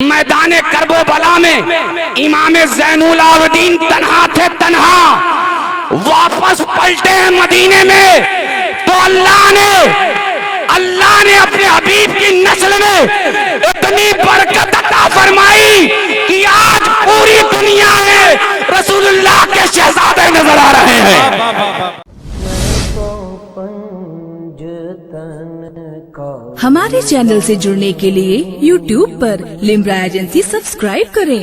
मैदाने करबला में इमाम ज़ैनुल आबिदीन तन्हा थे, तन्हा वापस पलटे हैं मदीने में, तो अल्लाह ने अपने हबीब की नस्ल में इतनी बरकत अता फरमाई कि आज पूरी दुनिया में रसूलुल्लाह के शहजादे नजर आ रहे हैं। हमारे चैनल से जुड़ने के लिए YouTube पर लिम्रा एजेंसी सब्सक्राइब करें।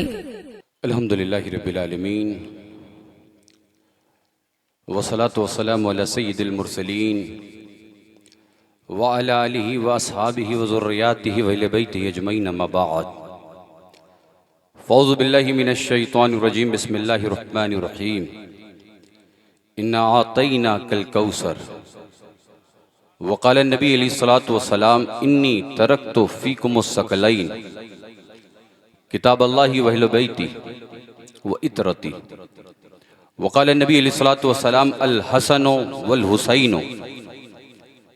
अल्हम्दुलिल्लाहि रब्बिल आलमीन वस्सलातु वस्सलामु अला सय्यिदिल मुरसलीन व अला आलिहि व अस्हाबिहि व ज़ुर्रिय्यातिहि व अहलि बैतिहि अजमईन अम्मा बाद। फ़ौज़ु बिल्लाहि मिनश शैतानिर रजीम। बिस्मिल्लाहिर रहमानिर रहीम। इन्ना आतैनाकल कौसर वक़ाल नबी अलैहिस्सलातु वस्सलाम इन्नी तरक्तु फ़ीकुमुस सकलैन किताब अल्लाहि व अहले बैती व इतरती। वक़ाल नबी अलैहिस्सलातु वस्सलाम अल हसन वल हुसैन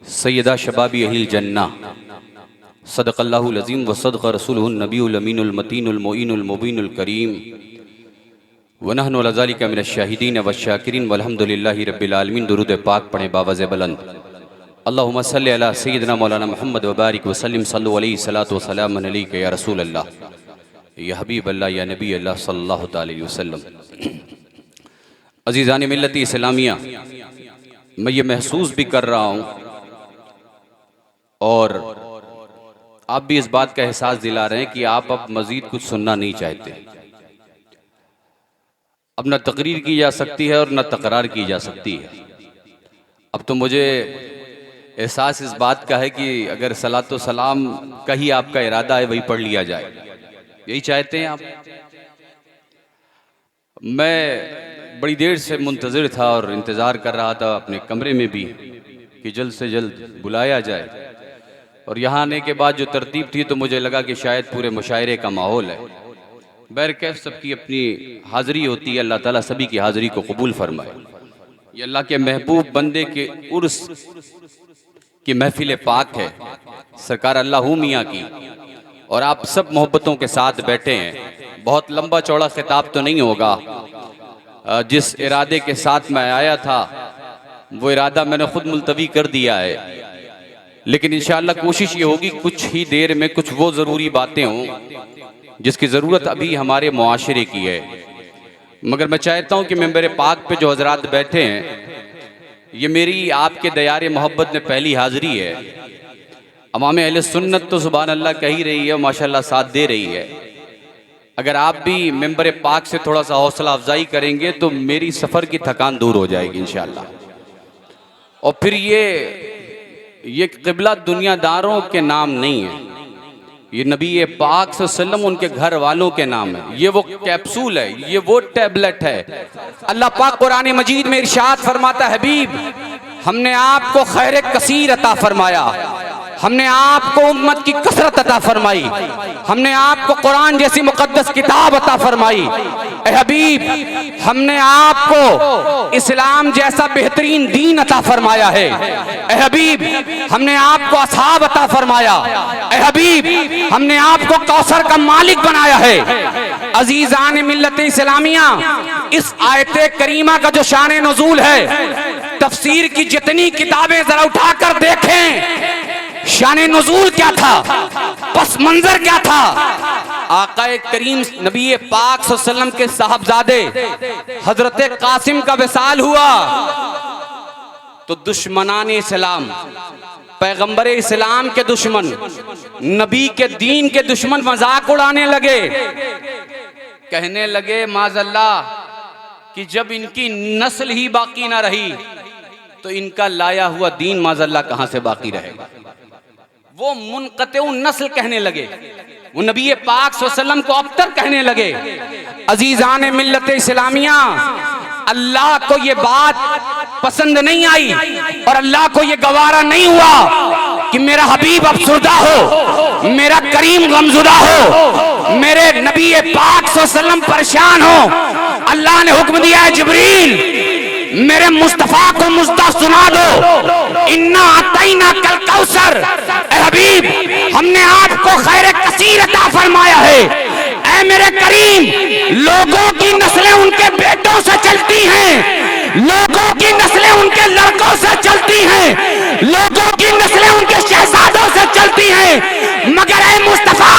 सय्यदा शबाबी अहिल जन्ना सदक़ल्लाहुल अज़ीम व सदक़ रसूलुहुन नबीयुल अमीनुल मतीनुल मुईनुल मुबीनुल करीम व नहनु अला ज़ालिका मिनश शाहिदीन व शाकिरीन वल्हम्दुलिल्लाहि रब्बिल आलमीन। दुरूद पाक पढ़ें बावज़ बुलंद। अल्लाहुम्मा सल्लि अला सय्यिदिना मौलाना मुहम्मद व बारिक व सल्लिम सल्लु अलैहि सलातु व सलाम अलैका या रसूल अल्लाह या हबीब अल्लाह या नबी अल्लाह सल्लल्लाहु अलैहि वसल्लम। अज़ीज़ान मिल्लती इस्लामिया, मैं ये महसूस भी कर रहा हूँ और आप भी इस बात का एहसास दिला रहे हैं कि आप अब मज़ीद कुछ सुनना नहीं चाहते। अब न तकरीर की जा सकती है और न तकरार की जा सकती है। अब तो मुझे एहसास इस बात का है कि अगर सलातो सलाम का ही आपका इरादा है वही पढ़ लिया जाए, यही चाहते हैं आप। मैं बड़ी देर से मुंतज़िर था और इंतज़ार कर रहा था अपने कमरे में भी कि जल्द से जल्द बुलाया जाए, और यहाँ आने के बाद जो तरतीब थी तो मुझे लगा कि शायद पूरे मुशायरे का माहौल है। बहरकैफ सबकी अपनी हाज़िरी होती है, अल्लाह ताला सभी की हाज़िरी को कबूल फरमाए। ये अल्लाह के महबूब बंदे के उर्स की महफिल पाक है, सरकार अल्लाह मियाँ की, और आप सब मोहब्बतों के साथ बैठे हैं। बहुत लंबा चौड़ा खिताब तो नहीं होगा। जिस इरादे के साथ मैं आया था वो इरादा मैंने खुद मुलतवी कर दिया है, लेकिन इंशाअल्लाह कोशिश ये होगी कुछ ही देर में कुछ वो ज़रूरी बातें हों जिसकी ज़रूरत अभी हमारे मुआशरे की है। मगर मैं चाहता हूँ कि मेंबर पाक पे जो हजरात बैठे हैं, ये मेरी आपके दयारे मोहब्बत में पहली हाज़िरी है। अवाम अहले सुन्नत तो सुभान अल्लाह कह ही रही है, माशाअल्लाह साथ दे रही है। अगर आप भी मेंबर पाक से थोड़ा सा हौसला अफजाई करेंगे तो मेरी सफ़र की थकान दूर हो जाएगी इंशाअल्लाह। और फिर ये क़िबला दुनियादारों के नाम नहीं है, ये नबी पाक सल्लल्लाहु उनके घर वालों के नाम है। ये वो कैप्सूल है, ये वो टैबलेट है। अल्लाह पाक कुरान मजीद में इरशाद फरमाता है, हबीब हमने आपको खैर कसीर अता फरमाया, हमने आपको उम्मत की कसरत अता फरमाई, हमने आपको कुरान जैसी मुकद्दस किताब अता फरमाई। ए हबीब हमने आपको इस्लाम जैसा बेहतरीन दीन अता फरमाया है। ए हबीब हमने आपको असहाब अता फरमाया। ए हबीब हमने आपको कौसर का मालिक बनाया है। अजीजान मिल्लत इस्लामिया, इस आयते करीमा का जो शान नुज़ूल है, तफसीर की जितनी किताबें जरा उठाकर देखें, शान नुज़ूल क्या था, पस मंजर क्या था। आकाए करीम नबी पाक सल्लल्लाहु अलैहि वसल्लम के साहबजादे हजरत कासिम का विसाल हुआ तो दुश्मनान इस्लाम, पैगंबर इस्लाम के दुश्मन, नबी के दीन के दुश्मन मजाक उड़ाने लगे। कहने लगे माज़अल्लाह कि जब इनकी नस्ल ही बाकी ना रही तो इनका लाया हुआ दीन माज़अल्लाह कहां से बाकी रहेगा। वो मुनक़तिउ नस्ल कहने लगे, वो नबी पाक सल्लल्लाहु अलैहि वसल्लम को अबतर कहने लगे। अजीज़ान मिल्लत इस्लामिया, अल्लाह को ये बात पसंद नहीं आई और अल्लाह को ये गवारा नहीं हुआ कि मेरा हबीब अफसुर्दा हो, मेरा करीम गमज़ुदा हो, मेरे नबी पाक सल्लल्लाहु अलैहि वसल्लम परेशान हो। अल्लाह ने हुक्म दिया है, जिब्रील मेरे मुस्तफ़ा को मुज़्दा सुना दो, इन्ना अतैना कल कौसर। हबीब हमने आपको को खैर कसीर अता फरमाया है। ऐ मेरे करीम, लोगों की नस्लें उनके बेटों से चलती हैं, लोगों की नस्लें उनके लड़कों से चलती हैं, लोगों की नस्लें उनके शहजादों से चलती हैं, मगर ऐ मुस्तफा,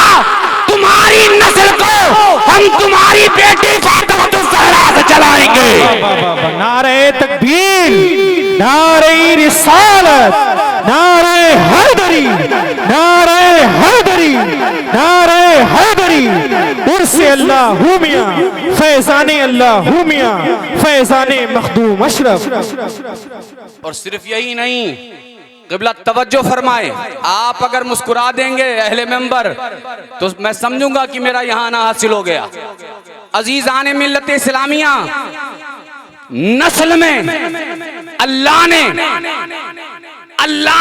तुम्हारी नस्ल को हम तुम्हारी बेटी फातिमा ज़हरा से चलाएंगे। नारे तकबीर, नारे रिसालत, नारे हैदरी, नारे हैदरी, नारे हैदरी, उर्से अल्लाह हू मियां, फैज़ाने अल्लाह हू मियां, फैज़ाने मखदूम अशरफ। और सिर्फ यही नहीं, क़िबला तवज्जो फरमाए, आप अगर मुस्कुरा देंगे अहले मेंबर तो मैं समझूंगा कि मेरा यहाँ आना हासिल हो गया। अजीज़ाने मिल्लत इस्लामिया, नस्ल में अल्लाह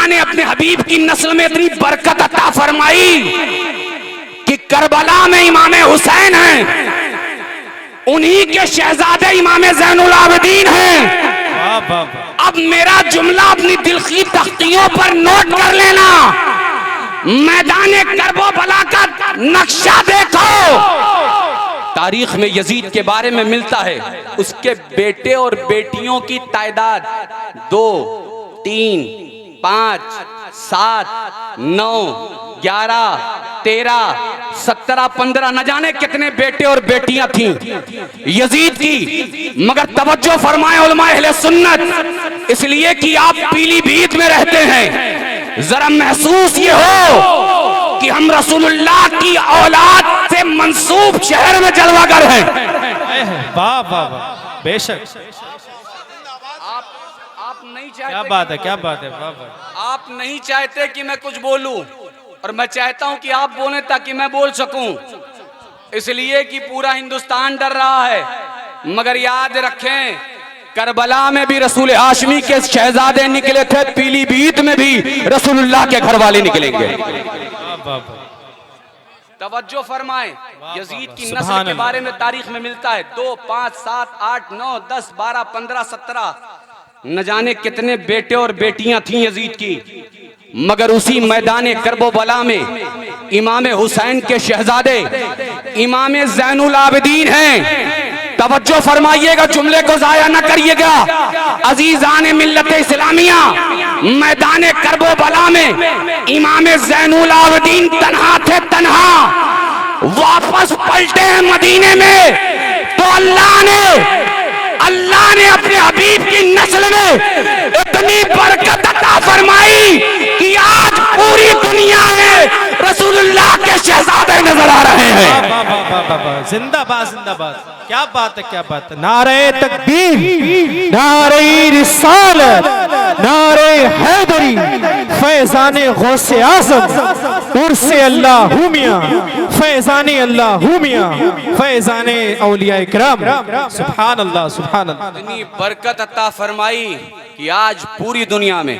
ने अपने हबीब की नस्ल में इतनी बरकत अता फरमाई कि करबला में इमाम हुसैन हैं, उन्हीं के शहजादे इमाम ज़ैनुल आबिदीन हैं। अब मेरा जुमला अपनी दिल की तख्तियों पर नोट कर लेना। मैदान करबला का नक्शा देखो, तारीख में यजीद के बारे में मिलता है, उसके बेटे और बेटियों की तादाद 2, 3, 5, 7, 9, 11, 13, 17, 15 न जाने कितने बेटे और बेटियां थीं यजीद की। मगर तवज्जो फरमाए उलमाए अहले सुन्नत, इसलिए कि आप पीलीभीत में रहते हैं, जरा महसूस ये हो कि हम रसूलुल्लाह की औलाद से मंसूब शहर में जलवागर हैं। वाह वाह वाह, बेशक। आप नहीं चाहते, क्या बात है, क्या बात है, वाह वाह। आप नहीं चाहते कि मैं कुछ बोलूं, और मैं चाहता हूं कि आप बोलें ताकि मैं बोल सकूं, इसलिए कि पूरा हिंदुस्तान डर रहा है। मगर याद रखें, करबला में भी रसूल हाशमी के शहजादे निकले थे, पीलीभीत में भी रसूलुल्लाह के घर वाले निकलेंगे। तवज्जो फरमाएं, यजीद की नस्ल के बारे में तारीख में मिलता है 2, 5, 7, 8, 9, 10, 12, 15, 17 न जाने कितने बेटे और बेटियां थीं यजीद की। मगर उसी मैदान करबला में इमाम हुसैन के शहजादे इमाम ज़ैनुल आबिदीन हैं। तवज्जो फरमाइएगा, जुमले को जाया न करिएगा। अजीज़ाने मिल्लत इस्लामिया, मैदान करबला में इमाम ज़ैनुल आबिदीन तन्हा थे, तन्हा। वापस पलटे हैं मदीने में तो अल्लाह ने अपने हबीब की नस्ल में इतनी बरकत अता फरमाई कि आज पूरी दुनिया में रसूलुल्लाह के शहजादे नजर आ रहे हैं। जिंदाबाद जिंदाबाद, क्या बात है, क्या बात है। नारे तकबीर, नारे रिसालत, नारे हैदरी, फैज़ाने गौसे आज़म, उर्से अल्लाह हू मियां, फैज़ाने अल्लाह हू मियां, फैज़ाने औलिया किराम। सुभान अल्लाह, सुभान अल्लाह। इतनी बरकत अता फरमाई कि आज पूरी दुनिया में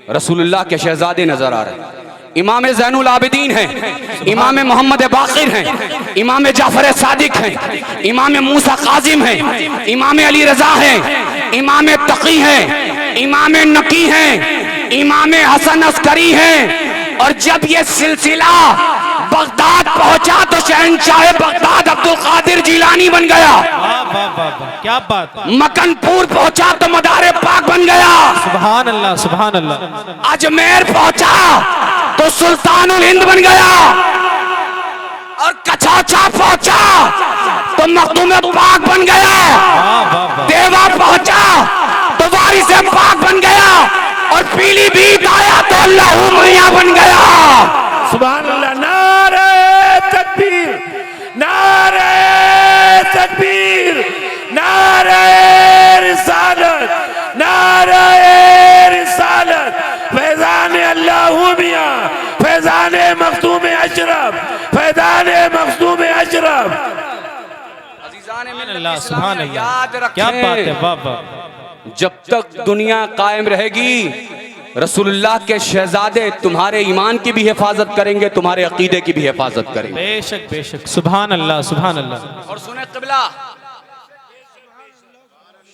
रसूलुल्लाह के शहजादे नजर आ रहे हैं। इमाम ज़ैनुल आबिदीन हैं, इमाम मोहम्मद बाक़िर हैं, इमाम जाफर सादिक हैं, इमाम मूसा काजिम हैं, इमाम अली रज़ा हैं, इमाम तकी हैं, इमाम नकी हैं, इमाम हसन अस्करी हैं। और जब ये सिलसिला बगदाद पहुंचा तो शहंशाह बगदाद अब्दुल कादिर जिलानी बन गया। क्या बात। मकनपुर पहुंचा तो मदारे पाक बन गया। सुभान अल्लाह, सुभान अल्लाह। अजमेर पहुंचा तो सुल्तानुल हिंद बन गया, और कचौचा पहुंचा तो मखदूम पाक बन गया, देवा पहुंचा तो वारिस पाक बन गया, और पीलीभीत आया तो अल्लाह मियां बन गया। सुभान अल्लाह। नारे तकबीर, नारे तकबीर, नारे रिसालत, नारे रिसालत, फैज़ाने अल्लाह मियां, फैज़ाने मखदूम अशरफ, फैज़ाने मखदूम अशरफ। अल्लाह, सुभान अल्लाह। याद रखें, क्या बात है, वाह वाह। जब तक दुनिया कायम रहेगी रसूलुल्लाह के शहजादे तुम्हारे ईमान की भी हिफाजत करेंगे, तुम्हारे अकीदे की भी हिफाजत करेंगे। बेशक बेशक, सुभान अल्लाह, सुभान अल्लाह। और सुने क़िबला,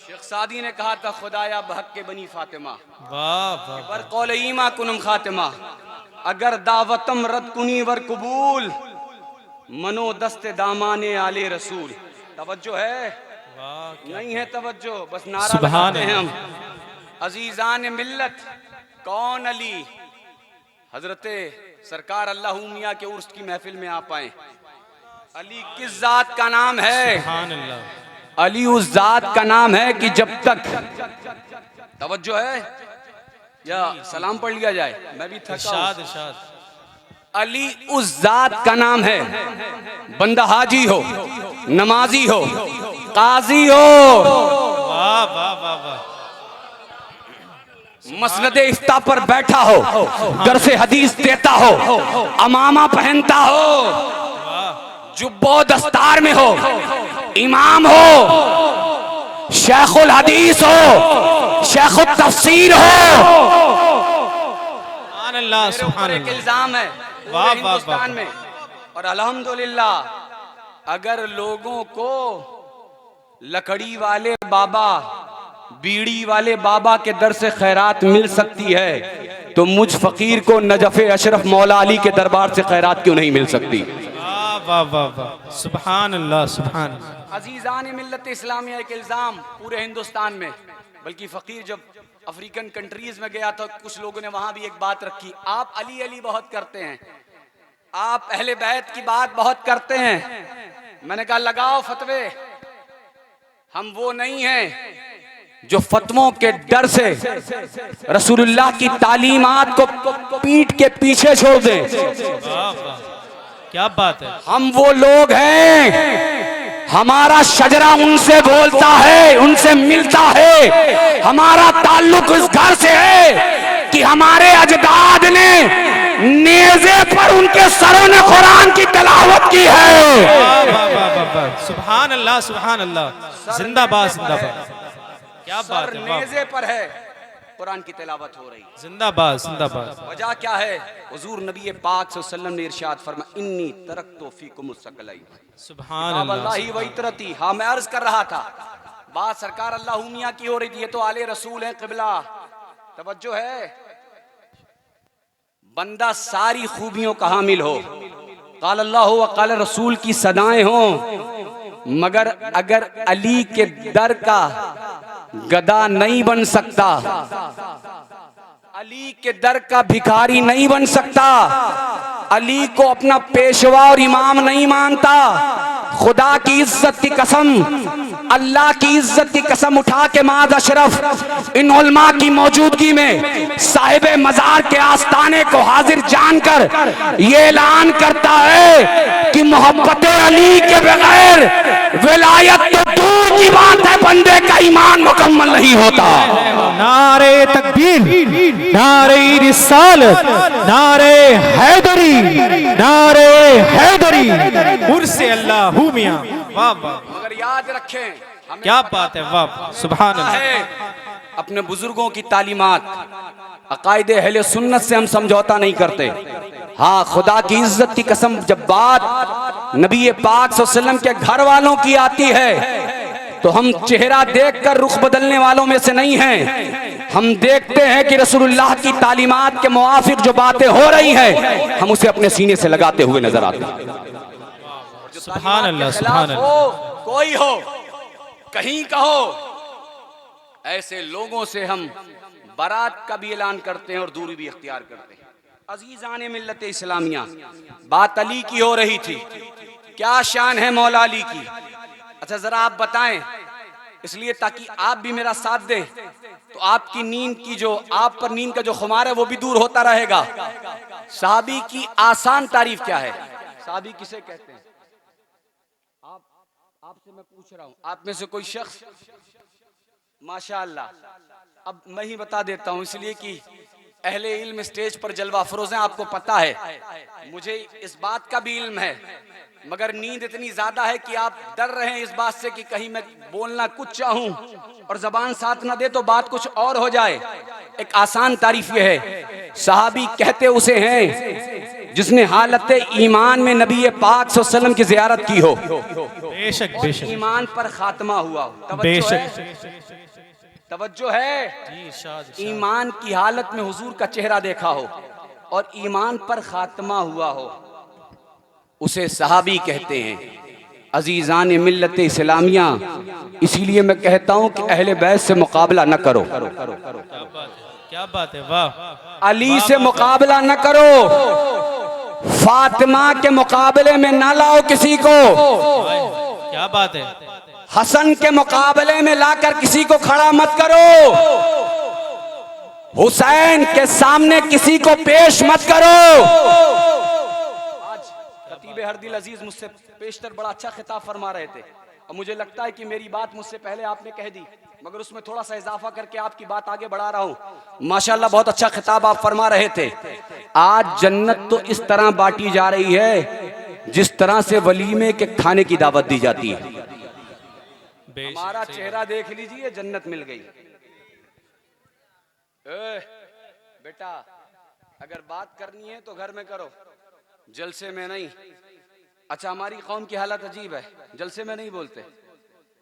शेख सादी ने कहा था, खुदाया बहक के बनी फातिमा वाह वाह। बर कौल ईमा कुनुम खातिमा, अगर दावतम रद कुनी वर कबूल मनो दस्ते दामाने आले रसूल। तवज्जो है? नहीं है तवज्जो, बस नारा सुभान लगाते हैं हम। अजीजान मिल्लत कौन अली, हजरते सरकार अल्लाह मियाँ के उर्स की महफिल में आप आए। अली किस जात का नाम है? सुभान अल्लाह। अली उस जात का नाम है कि जब तक, तवज्जो है या सलाम पढ़ लिया जाए, मैं भी थका हूं। इरशाद इरशाद। अली उस जात का नाम है, बंदा हाजी हो, नमाजी हो, काजी हो, वाह वाह वाह वाह। मसनदे इफ्ता पर बैठा हो, घर से हदीस देता हो, अमामा पहनता हो, जुब्बो दस्तार में हो, इमाम हो, शेखुल हदीस हो, शेखुल तफसीर हो। सुभान अल्लाह सुभान एक अल्लाह। इल्जाम है वाह, पूरे वाह, हिंदुस्तान वाह। में। और अल्हम्दुलिल्लाह अगर लोगों को लकड़ी वाले बाबा, बीड़ी वाले बाबा के दर से खैरात मिल सकती है तो मुझ फकीर को नजफ़े अशरफ मौला अली के दरबार से खैरात क्यों नहीं मिल सकती? वाह वाह वाह वाह। सुभान अल्लाह सुभान अल्लाह। अजीज़ान मिल्लत इस्लामिया एक इल्ज़ाम पूरे हिंदुस्तान में, बल्कि फ़कीर जब अफ्रीकन कंट्रीज में गया तो कुछ लोगों ने वहां भी एक बात रखी, आप अली अली बहुत करते हैं, आप अहले बैत की बात बहुत करते हैं। मैंने कहा लगाओ फतवे, हम वो नहीं हैं जो फतवों के डर से रसूलुल्लाह की तालीमात को पीठ के पीछे छोड़ दें। वाह वाह क्या बात है। हम वो लोग हैं, हमारा शजरा उनसे बोलता है, उनसे मिलता है, हमारा ताल्लुक इस घर से है कि हमारे अजदाद ने नेज़े पर उनके सरों ने कुरान की तिलावत की है। वाह वाह वाह वाह वाह। सुभान अल्लाह सुभान अल्लाह। जिंदाबाद जिंदाबाद। क्या बात सर है। वाह। नेज़े पर है, कुरान की तिलावत हो रही। जिंदाबाद जिंदाबाद। वजह क्या है? हुजूर नबी पाक सल्लल्लाहु अलैहि वसल्लम ने इरशाद फरमाया, इन्नी तरक्तु फीकुम सकलैन सुभान वल्लाही अल्लाह। वइतरती। हाँ मैं अर्ज कर रहा था, बात सरकार अल्लाह मियाँ की हो रही थी, ये तो आले रसूल हैं, क़िबला। तवज्जो है? बंदा सारी खूबियों का हामिल हो, क़ाल अल्लाह व क़ाल रसूल की सदाएं हो, मगर अगर अली के दर का गदा नहीं बन सकता, अली के दर का भिखारी नहीं बन सकता, अली को अपना पेशवा और इमाम नहीं मानता, खुदा की इज्जत की कसम, अल्लाह की इज्जत की कसम उठा के माद अशरफ इन उलमा की मौजूदगी में साहिबे मजार के आस्ताने को हाजिर जानकर ये ऐलान करता है कि मोहब्बत अली के बगैर विलायत तो दूर की बात है, बंदे का ईमान मुकम्मल नहीं होता। नारे तकबीर, नारे रिसालत, नारे हैदरी, नारे हैदरी, उर्से अल्लाह मियां। वाह वाह मगर याद रखें, हमें क्या बात है। वाह वाह सुभान अल्लाह। है अपने बुजुर्गों की तालीमात, अकायदे अहले सुन्नत से हम समझौता नहीं करते। हाँ खुदा की इज्जत की कसम, जब बात नबी पाक सल्लल्लाहु अलैहि वसल्लम के घर वालों की आती है तो हम चेहरा देखकर रुख बदलने वालों में से नहीं हैं। हम देखते हैं कि रसूलुल्लाह की तालीमात के मुआफिक जो बातें हो रही हैं हम उसे अपने सीने से लगाते हुए नजर आते हैं। सुभान अल्लाह सुभान अल्लाह। कोई हो, कहीं का हो, ऐसे लोगों से हम बारात का भी ऐलान करते हैं और दूरी भी इख्तियार करते हैं। अजीजान मिल्लत इस्लामिया, बात अली की हो रही थी, क्या शान है मौला अली की। अच्छा जरा आप बताएं, इसलिए ताकि आप भी मेरा साथ दें तो आपकी नींद की जो, आप पर नींद का जो खुमार है वो भी दूर होता रहेगा। साहबी की आसान तारीफ क्या है? साहबी किसे कहते हैं? आपसे मैं पूछ रहा हूं, आप में से कोई शख्स? माशाअल्लाह, अब मैं ही बता देता हूं इसलिए कि अहले इल्म स्टेज पर जलवा अफरोज हैं, आपको पता है, मुझे इस बात का भी इल्म है, मगर नींद इतनी ज्यादा है कि आप डर रहे हैं इस बात से कि कहीं मैं बोलना कुछ चाहूं और जबान साथ ना दे तो बात कुछ और हो जाए। एक आसान तारीफ यह है, सहाबी कहते उसे हैं जिसने हालत ईमान में नबी पाक सल्लल्लाहु अलैहि वसल्लम की जियारत की हो, बेशक बेशक, ईमान पर खात्मा हुआ हो। बेशक। तवज्जो है, ईमान की हालत में हुजूर का चेहरा देखा हो, और ईमान पर खात्मा हुआ हो, उसे सहाबी कहते हैं, अजीजान मिल्लत इस्लामिया। इसीलिए मैं कहता हूं कि अहले बैत से मुकाबला न करो, क्या बात है, वाह। अली से मुकाबला न करो, फातिमा के मुकाबले में ना लाओ किसी को, क्या बात है, हसन के मुकाबले में लाकर किसी को खड़ा मत करो, हुसैन के सामने किसी को पेश मत करो। आज खतीब हरदिल अजीज मुझसे पेशतर बड़ा अच्छा खिताब फरमा रहे थे, और मुझे लगता है कि मेरी बात मुझसे पहले आपने कह दी, मगर उसमें थोड़ा सा इजाफा करके आपकी बात आगे बढ़ा रहा हूं। माशाल्लाह बहुत अच्छा खिताब आप फरमा रहे थे। आज जन्नत तो इस तरह बांटी जा रही है जिस तरह से वलीमे के खाने की दावत दी जाती है। हमारा चेहरा देख लीजिए, जन्नत मिल गई। बेटा अगर बात करनी है तो घर में करो, जलसे में नहीं। अच्छा हमारी कौम की हालत अजीब है, जलसे में नहीं बोलते,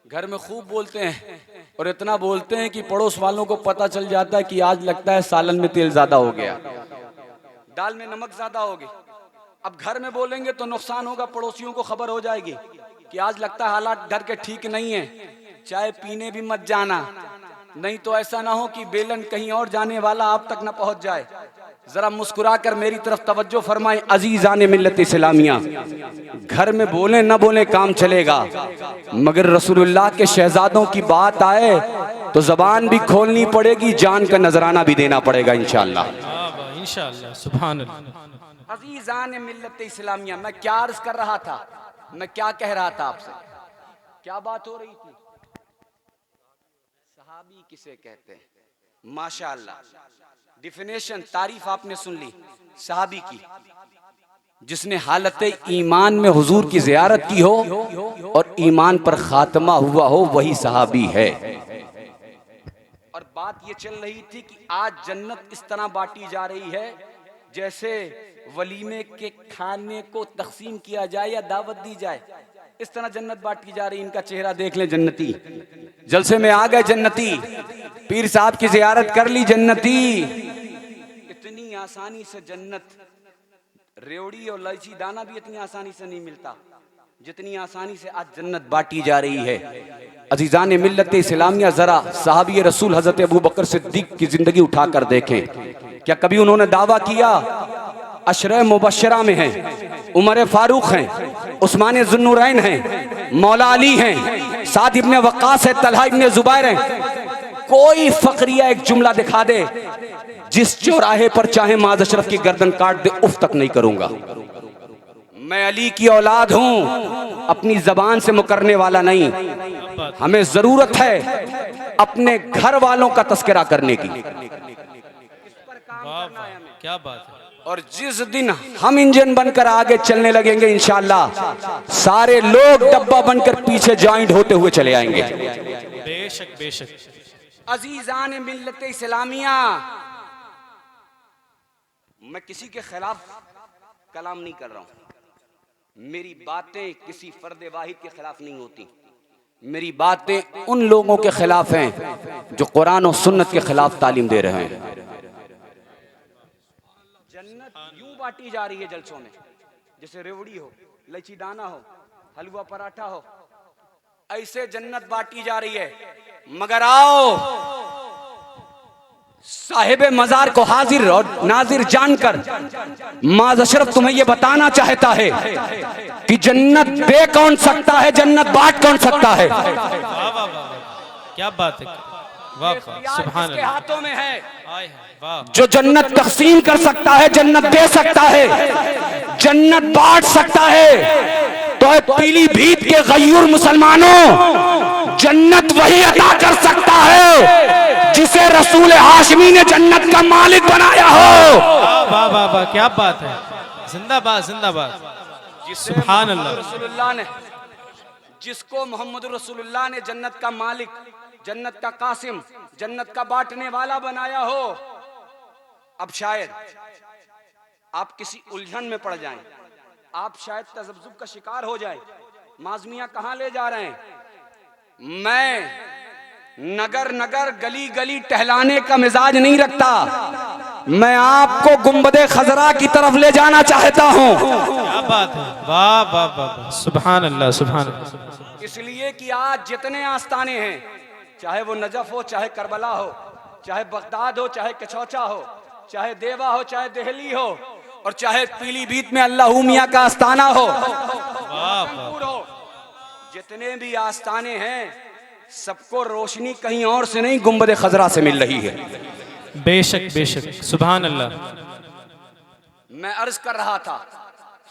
घर में खूब बोलते हैं, और इतना बोलते हैं कि पड़ोस वालों को पता चल जाता है कि आज लगता है सालन में तेल ज्यादा हो गया, दाल में नमक ज्यादा हो गई। अब घर में बोलेंगे तो नुकसान होगा, पड़ोसियों को खबर हो जाएगी कि आज लगता है हालात घर के ठीक नहीं है, चाय पीने भी मत जाना, नहीं तो ऐसा ना हो कि बेलन कहीं और जाने वाला आप तक ना पहुंच जाए। जरा मुस्कुरा कर मेरी तरफ तवज्जो फरमाएं अजीजान मिल्लत इस्लामिया। घर में बोले न बोले काम चलेगा, मगर रसूलुल्लाह के शहजादों की बात आए तो जबान भी खोलनी पड़ेगी, जान का नजराना भी देना पड़ेगा इंशाअल्लाह। इंशाअल्लाह, सुभान अल्लाह। अजीजान मिल्लत इस्लामिया, मैं क्या अर्ज कर रहा था, मैं क्या कह रहा था आपसे, क्या बात हो रही थी? सहाबी किसे कहते हैं? माशाअल्लाह, डिफिनेशन तारीफ आपने सुन ली सहाबी की, जिसने हालत ईमान में हुजूर की जियारत की हो और ईमान पर खात्मा हुआ हो, वही सहाबी है। और बात ये चल रही थी कि आज जन्नत इस तरह बांटी जा रही है जैसे वलीमे के खाने को तकसीम किया जाए या दावत दी जाए, इस तरह जन्नत बांटी जा रही। इनका चेहरा देख लें, जन्नती जलसे में आ गए, जन्नती पीर साहब की जियारत कर ली, जन्नती। इतनी आसानी से जन्नत, रेवड़ी और इलायची दाना भी इतनी आसानी से नहीं मिलता जितनी आसानी से आज जन्नत बांटी जा रही है। अजीजान मिल्लत इस्लामिया, जरा साहबी रसूल हजरत अबू बकर सिद्दीक की जिंदगी उठाकर देखें, क्या कभी उन्होंने दावा किया? अशरे मुबशरा में हैं, उमर फारूक हैं, उस्मान ज़ुन्नुरैन हैं, मौला अली हैं, साद इब्ने वक्कास है, तलहा इब्ने जुबैर हैं। कोई फकरिया एक जुमला दिखा दे जिस चौराहे पर चाहे माज अशरफ की गर्दन काट दे, उफ तक नहीं करूंगा। मैं अली की औलाद हूं, अपनी जबान से मुकरने वाला नहीं। हमें जरूरत है अपने घर वालों का तस्करा करने की। क्या बात है। और जिस दिन हम इंजन बनकर आगे चलने लगेंगे इंशाअल्लाह, सारे लोग डब्बा बनकर पीछे ज्वाइंट होते हुए चले आएंगे। बेशक बेशक। अजीजान मिल्लत इस्लामिया, मैं किसी के खिलाफ कलाम नहीं कर रहा हूं, मेरी बातें किसी फर्द वाहिद के खिलाफ नहीं होती, मेरी बातें उन लोगों के खिलाफ हैं जो कुरान और सुन्नत के खिलाफ तालीम दे रहे हैं। जन्नत यूं बांटी जा रही है जलसों में जैसे रेवड़ी हो, इलायची दाना हो, हलवा पराठा हो, ऐसे जन्नत बांटी जा रही है। मगर आओ, साहिब मजार को हाजिर और नाजिर जानकर माज अशरफ तुम्हें यह बताना चाहता है कि जन्नत दे कौन सकता है, जन्नत बांट कौन सकता है। वाह वाह वाह, क्या बात है, वाह वाह, सुभान अल्लाह। हाथों में है वाह। जो जन्नत तकसीम कर सकता है, जन्नत दे सकता है, जन्नत बांट सकता है। तो पीलीभीत के गयूर मुसलमानों, जन्नत वही अता कर सकता है जिसे रसूल हाशमी ने जन्नत का मालिक बनाया हो। वाह वाह वाह, क्या बात है, जिंदाबाद जिंदाबाद, सुभान अल्लाह। रसूलुल्लाह ने, जिसको मोहम्मद रसूलुल्लाह ने जन्नत का मालिक, जन्नत का कासिम, जन्नत का बांटने वाला बनाया हो। अब शायद आप किसी उलझन में पड़ जाएं, आप शायद तज़ब्ज़ुब का शिकार हो जाएं, माज़मिया कहां ले जा रहे हैं। मैं नगर नगर गली गली टहलाने का मिजाज नहीं रखता, मैं आपको गुंबदे खजरा की तरफ ले जाना चाहता हूँ। क्या बात है, वाह वाह वाह वाह, सुभान अल्लाह सुभान अल्लाह। इसलिए कि आज जितने आस्थाने हैं, चाहे वो नजफ हो, चाहे करबला हो, चाहे बगदाद हो, चाहे कचौचा हो, चाहे देवा हो, चाहे दिल्ली हो, और चाहे पीलीभीत में अल्लाह मियां का आस्थाना हो, कानपुर हो, जितने भी आस्थाने हैं सबको रोशनी कहीं और से नहीं गुंबद खजरा से मिल रही है। बेशक बेशक, सुभान अल्लाह। मैं अर्ज कर रहा था,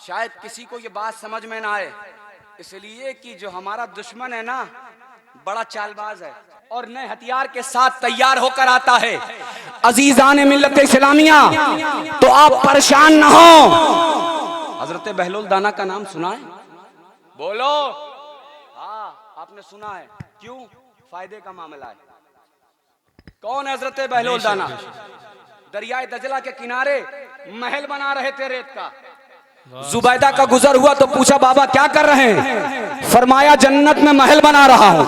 शायद किसी को ये बात समझ में ना आए, इसलिए कि जो हमारा दुश्मन है ना, बड़ा चालबाज है और नए हथियार के साथ तैयार होकर आता है। अजीजान मिल्लत इस्लामिया, तो आप परेशान ना हो। हजरत बहलोल दाना का नाम सुना है? बोलो। हाँ, आपने सुना है। क्यों? फायदे का मामला है। कौन है हजरत बहलोल दाना? दरियाए दजला के किनारे महल बना रहे थे रेत का। जुबैदा का गुजर हुआ तो पूछा, बाबा क्या कर रहे हैं? फरमाया, जन्नत में महल बना रहा हूं।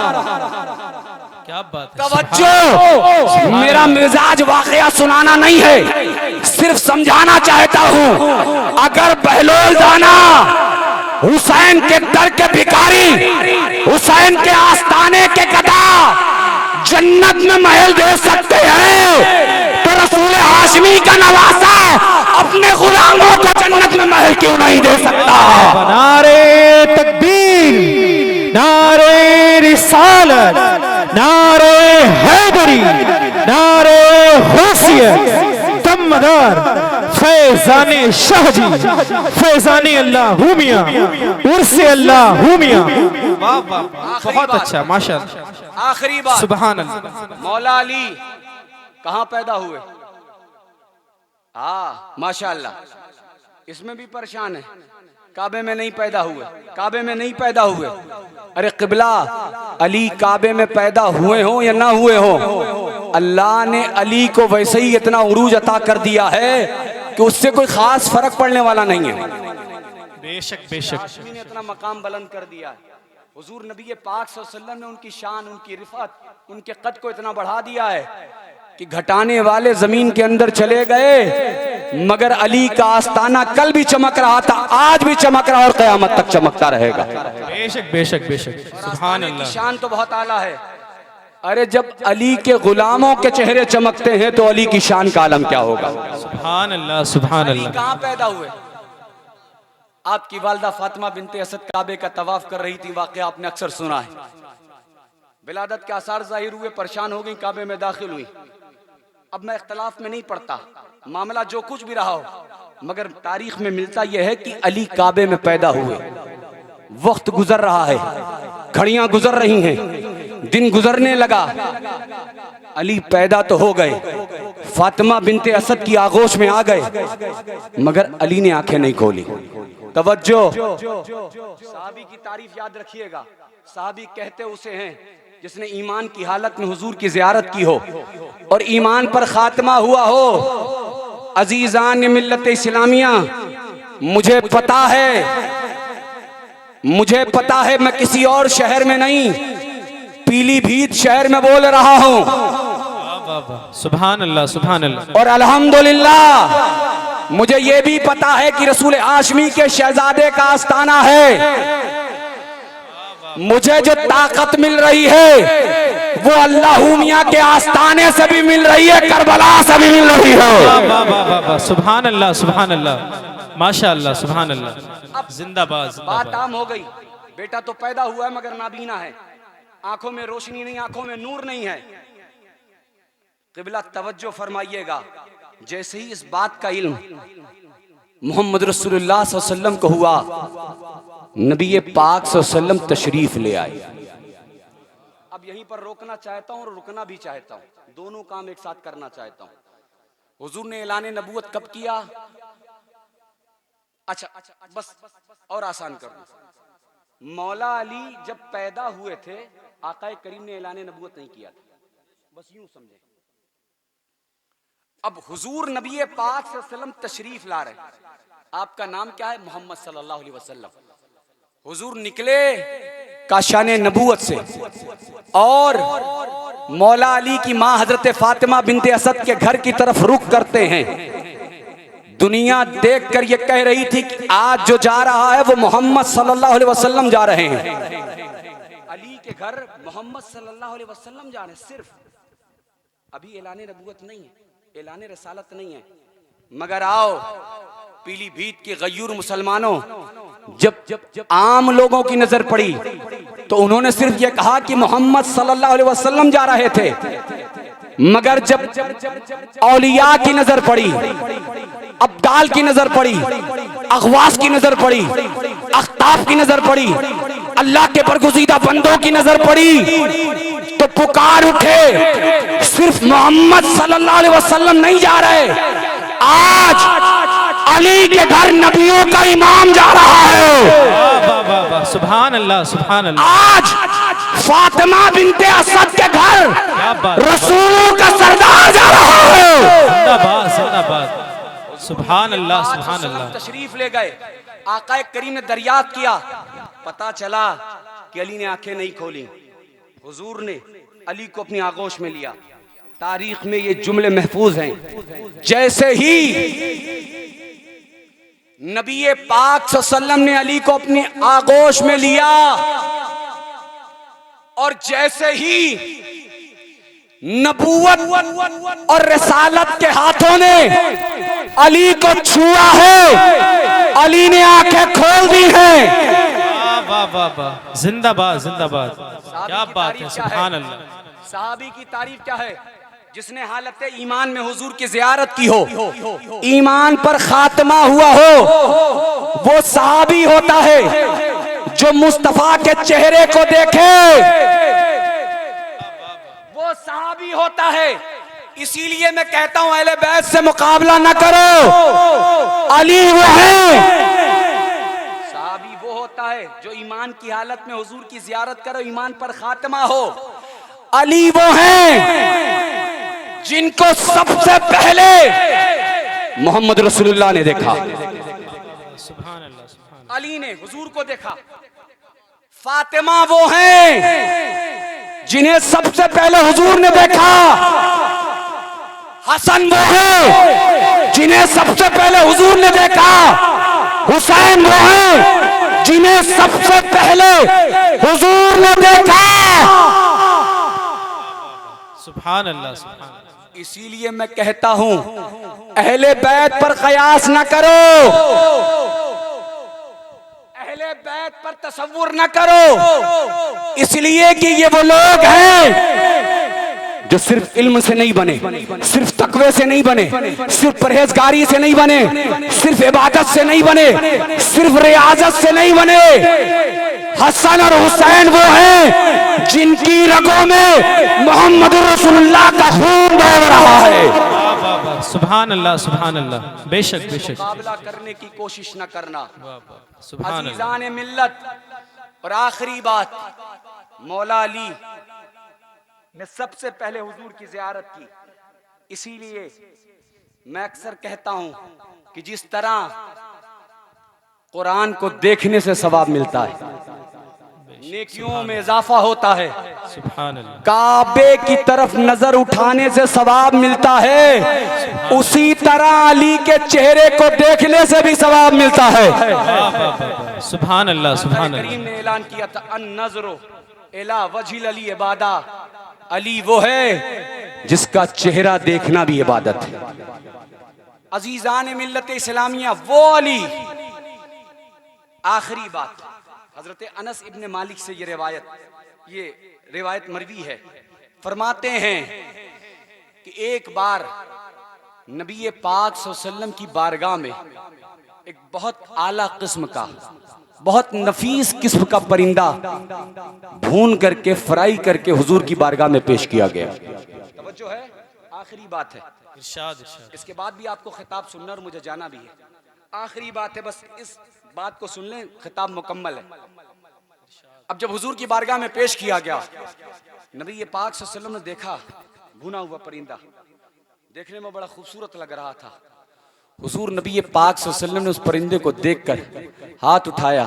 क्या बात है, तवज्जो, मेरा मिजाज वाकया सुनाना नहीं है, सिर्फ समझाना चाहता हूं। अगर बहलोल दाना हुसैन के दर के भिखारी, हुसैन के आस्थाने के गदा जन्नत में महल दे सकते हैं, तो रसूल हाशमी का नवासा अपने गुलामों को जन्नत में महल क्यों नहीं दे सकता? नारे तकबीर, नारे रिसालत, नारे हैदरी, नारे गौसियत, दमदार फैजाने शाहजी, फैजाने अल्लाह मियां, उर्से अल्लाह मियां। वाह वाह, बहुत अच्छा, माशाअल्लाह। आखिरी बात, सुभान अल्लाह। मौला अली कहाँ पैदा हुए? हाँ माशाअल्लाह, इसमें भी परेशान है। काबे में नहीं पैदा हुए, काबे में नहीं पैदा हुए। अरे किबला, अली काबे में पैदा हुए हो या ना हुए हो, अल्लाह ने अली को वैसे ही इतना उरूज अता कर दिया है कि उससे कोई खास फर्क पड़ने वाला नहीं है। बेशक बेशक, हाशमी ने इतना मकाम बुलंद कर दिया है। हुजूर नबी पाक सल्लल्लाहु अलैहि वसल्लम ने उनकी शान, उनकी रिफत, उनके कद को इतना बढ़ा दिया है कि घटाने वाले जमीन के अंदर चले गए, मगर अली का आस्ताना कल भी चमक रहा था, आज भी चमक रहा और क़यामत तक चमकता रहेगा। बेशक बेशक बेशक, सुभान की अल्लाह। शान तो बहुत आला है। अरे जब अली के गुलामों के चेहरे चमकते हैं तो अली की शान का आलम क्या होगा? सुभान अल्लाह सुभान अली अल्लाह। कहाँ पैदा हुए? आपकी वालदा फातिमा बिनते असद काबे का तवाफ कर रही थी, वाकया आपने अक्सर सुना है। विलादत के आसार जाहिर हुए, परेशान हो गई, काबे में दाखिल हुई। अब मैं इख्तलाफ में नहीं पड़ता, मामला जो कुछ भी रहा हो, मगर तारीख में मिलता यह है कि अली काबे में पैदा हुए। वक्त गुजर रहा है, घड़ियां गुजर रही हैं, दिन गुजरने लगा, अली पैदा तो हो गए, फातिमा बिनते असद की आगोश में आ गए, मगर अली ने आंखें नहीं खोली। तवज्जो, साहबी की तारीफ याद रखिएगा। साहबी कहते उसे हैं जिसने ईमान की हालत में हुजूर की जियारत की हो और ईमान पर खात्मा हुआ हो। अजीजान मिल्लत इस्लामिया, मुझे पता है मैं किसी और शहर में नहीं, पीलीभीत शहर में बोल रहा हूँ। सुभान अल्लाह सुभान अल्लाह। और अल्हम्दुलिल्लाह मुझे ये भी पता है कि रसूल हाशमी के शहजादे का आस्ताना है। मुझे जो ताकत मिल रही है वो अल्लाह मियां के आस्ताने से भी मिल रही है, करबला से भी मिल रही है। सुभान अल्लाह सुभान अल्लाह, माशाअल्लाह, सुभान अल्लाह, जिंदाबाद। बात आम हो गई, बेटा तो पैदा हुआ है मगर नाबीना है, आंखों में रोशनी नहीं, आंखों में नूर नहीं है। क़िबला तवज्जो फरमाइएगा, जैसे ही इस बात का इल्म मोहम्मद रसूलुल्लाह सल्लल्लाहु अलैहि वसल्लम को हुआ, नबी पाक सल्लल्लाहु अलैहि वसल्लम तशरीफ ले आए। अब यहीं पर रोकना चाहता हूं और रुकना भी चाहता हूं, दोनों काम एक साथ करना चाहता हूं। हुजूर ने ऐलान नबूवत कब किया? अच्छा बस और आसान कर दूं, मौला अली जब पैदा हुए थे, आकाए करीम ने ऐलान नबूवत नहीं किया था, बस यूं समझे। अब हुजूर नबी पाक सल्लल्लाहु अलैहि वसल्लम तशरीफ ला रहे, आपका नाम क्या है? मोहम्मद सल्लल्लाहु अलैहि वसल्लम। हुजूर निकले काशाने नबूवत से और मौला अली की माँ हजरत फातिमा बिनते असद के घर की तरफ रुख करते हैं। दुनिया देखकर ये कह रही थी कि आज जो जा रहा है वो मोहम्मद सल्लल्लाहु अलैहि वसल्लम जा रहे हैं। अली के घर मोहम्मद सल्लल्लाहु अलैहि वसल्लम जा रहे हैं। सिर्फ अभी ऐलान नबूवत नहीं है, ऐलान रसालत नहीं है। मगर आओ पीलीभीत के गयूर मुसलमानों, जब आम लोगों की नजर पड़ी तो उन्होंने सिर्फ ये कहा कि मोहम्मद सल्लल्लाहु अलैहि वसल्लम जा रहे थे। मगर जब औलिया की नजर पड़ी, अब्दाल की नजर पड़ी, अगवास की नजर पड़ी, अख्ताब की नजर पड़ी, अल्लाह के बरगुज़ीदा बंदों की नजर पड़ी तो पुकार उठे, सिर्फ मोहम्मद सल्लल्लाहु अलैहि वसल्लम नहीं जा रहे, आज अली के घर नबियों का इमाम जा रहा है। सुभान अल्लाह, सुभान अल्लाह। आज फातिमा बिनते असद के घर रसूलों का सरदार जा रहा है। जिंदाबाद, जिंदाबाद। सुभान अल्लाह, सुभान अल्लाह। तशरीफ ले गए, आकाए करीम ने दरियात किया, पता चला कि अली ने आंखें नहीं खोली, हुजूर ने अली को अपनी आगोश में लिया। तारीख में ये जुमले महफूज हैं। जैसे ही नबी पाक सल्लल्लाहु अलैहि वसल्लम ने अली को अपनी आगोश में लिया और जैसे ही नबूवत और रिसालत के हाथों ने अली को छुआ है, अली ने आंखें खोल दी हैं। वाह वाह वाह, जिंदाबाद, जिंदाबाद। क्या बात है, सुभान अल्लाह। सहाबी की तारीफ क्या है? जिसने हालत ईमान में हुजूर की जियारत की हो, ईमान पर खात्मा हुआ हो, वो सहाबी होता है। जो मुस्तफा के चेहरे को देखे वो सहाबी होता है। इसीलिए मैं कहता हूं अहले बैत से मुकाबला न करो, अली वो है। सहाबी वो होता है जो ईमान की हालत में हुजूर की जियारत करो, ईमान पर खात्मा हो। अली वो हैं जिनको सबसे पहले मोहम्मद रसूलुल्लाह ने देखा। सुभान अल्लाह। अली ने हुजूर को देखा। फातिमा वो हैं जिन्हें सबसे पहले हुजूर ने देखा। हसन वो हैं जिन्हें सबसे पहले हुजूर ने देखा। हुसैन वो हैं जिन्हें सबसे पहले हुजूर ने देखा। सुभान अल्लाह, सुभान अल्लाह। इसीलिए मैं कहता हूं अहले बैत पर कयास न करो, अहले बैत पर तसव्वुर न करो, इसलिए कि ये वो लोग हैं जो सिर्फ इल्म से नहीं बने, सिर्फ तकवे से नहीं बने, सिर्फ परहेजगारी से नहीं बने, सिर्फ इबादत से नहीं बने, सिर्फ रियाजत से नहीं बने। हसन और हुसैन वो हैं जिनकी रगों में मोहम्मद रसूलुल्लाह का खून बह रहा है। सुभान अल्लाह, सुभान अल्लाह। बेशक, बेशक। मुकाबला करने की कोशिश न करना। सुभान अल्लाह। अजीजान मिल्लत। और आखिरी बात, मौला अली ने सबसे पहले हुजूर की जियारत की। इसीलिए मैं अक्सर कहता हूं कि जिस तरह कुरान को देखने से सवाब मिलता है, नेकियों में इजाफा होता है, सुभान अल्लाह। काबे की तरफ नजर उठाने से सवाब मिलता है, उसी तरह अली के चेहरे को देखने से भी सवाब मिलता है। सुभान अल्लाह, सुभान अल्लाह। करीम ने ऐलान किया था अन-नज़रु इला वजहिल अली इबादा। अली वो है जिसका चेहरा देखना भी इबादत है। अजीजान मिल्लत इस्लामिया वो अली। आखिरी बात, हजरत अनस इब्ने मालिक से ये रिवायत मरवी है। फरमाते हैं कि एक बार नबी पाक सल्लल्लाहु अलैहि वसल्लम की बारगाह में एक बहुत आला किस्म का, बहुत नफीस किस्म का परिंदा भून करके, फ्राई करके हुजूर की बारगाह में पेश किया गया। तवज्जो है, आखिरी बात है। इरशाद, इरशाद। इसके बाद भी आपको खिताब सुनना और मुझे जाना भी है। आखिरी बात है, बस इस बात को सुन लें, खिताब मुकम्मल है। अब जब हुजूर की बारगाह में पेश किया गया, नबी पाक सल्लल्लाहु अलैहि वसल्लम ने देखा भुना हुआ परिंदा, देखने में बड़ा खूबसूरत लग रहा था। हुजूर नबी पाक सल्लल्लाहु अलैहि वसल्लम ने उस परिंदे को देखकर हाथ उठाया,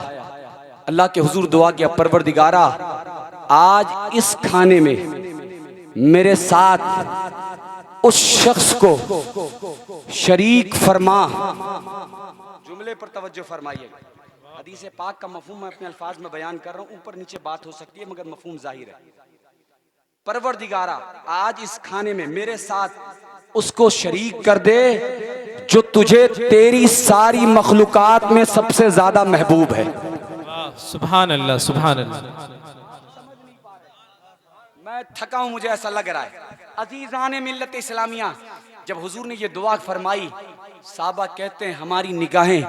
अल्लाह के हुजूर दुआ किया, परवरदिगारा आज इस खाने में मेरे साथ उस शख्स को शरीक फरमा। जुमले पर तवज्जो फरमाइएगा। हदीस पाक का मफहूम मैं अपने अल्फाज में बयान कर रहा हूँ, ऊपर नीचे बात हो सकती है मगर मफहूम जाहिर है। परवरदिगारा आज इस खाने में मेरे साथ उसको शरीक कर दे जो तुझे तेरी सारी मखलूकात में सबसे ज्यादा महबूब है। सुभान अल्लाह, सुभान अल्लाह। मैं थका हूं, मुझे ऐसा लग रहा है। अजीजान मिल्लत इस्लामिया, जब हुजूर ने ये दुआ फरमाई, साहबा कहते हैं हमारी निगाहें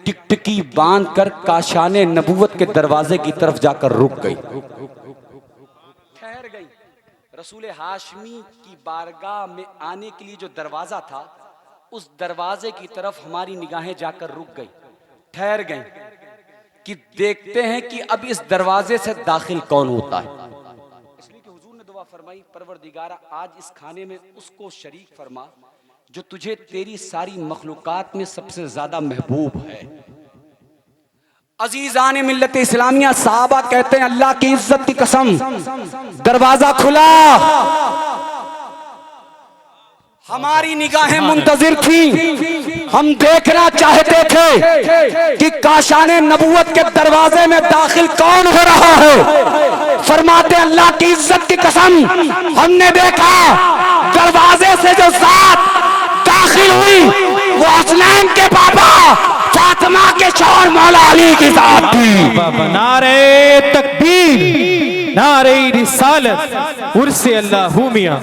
टिकटिकी बांध कर काशाने नबूवत के दरवाजे की तरफ जाकर रुक गई, ठहर गई। रसूल हाशमी की बारगाह में आने के लिए जो दरवाजा था, उस दरवाजे की तरफ हमारी निगाहें जाकर रुक गई, ठहर गई कि देखते हैं कि अब इस दरवाजे से दाखिल कौन होता है। इसलिए कि हुजूर ने दुआ फरमाई, परवरदिगारा आज इस खाने में उसको शरीक फरमा जो तुझे तेरी सारी मखलूकात में सबसे ज्यादा महबूब है। अजीजान मिल्लत इस्लामिया, साहबा कहते हैं अल्लाह की इज्जत की कसम, दरवाजा खुला, हमारी निगाहें मुंतजिर थी, हम देखना चाहते थे कि काशाने नबूवत के दरवाजे में दाखिल कौन हो रहा है। फरमाते अल्लाह की इज्जत की कसम, हमने देखा दरवाजे से जो जात दाखिल हुई वो हसनैन के पापा फातिमा के शौहर मौला अली की जात थी। नारे तकबीर, नारे रिसालत, उर्से अल्लाह मियां।